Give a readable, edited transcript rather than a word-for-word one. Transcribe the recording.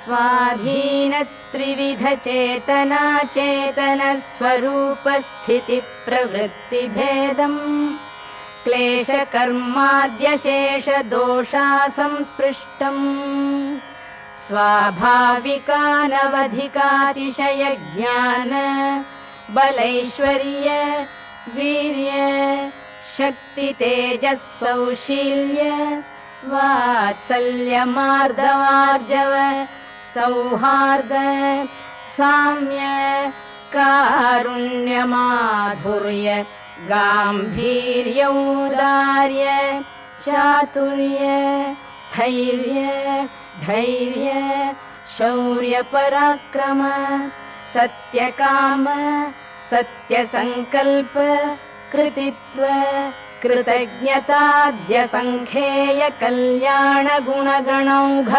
स्वाधीन त्रिविध चेतना चेतन स्वरूप स्थिति प्रवृत्ति भेदम् क्लेश कर्माद्यशेष दोषा संस्पृष्टम् स्वाभाविकानवधिकातिशय ज्ञान बलैश्वर्य वीर्य शक्ति तेजः सौशील्य वात्सल्य मार्दवार्जव सौहार्द साम्य कारुण्य माधुर्य गांभीर्यौदार्य चातुर्य स्थैर्य धैर्य शौर्य पराक्रम सत्यकाम सत्यसंकल्प कृतित्व कृतज्ञताद्य संख्येय कल्याण गुणगणौघ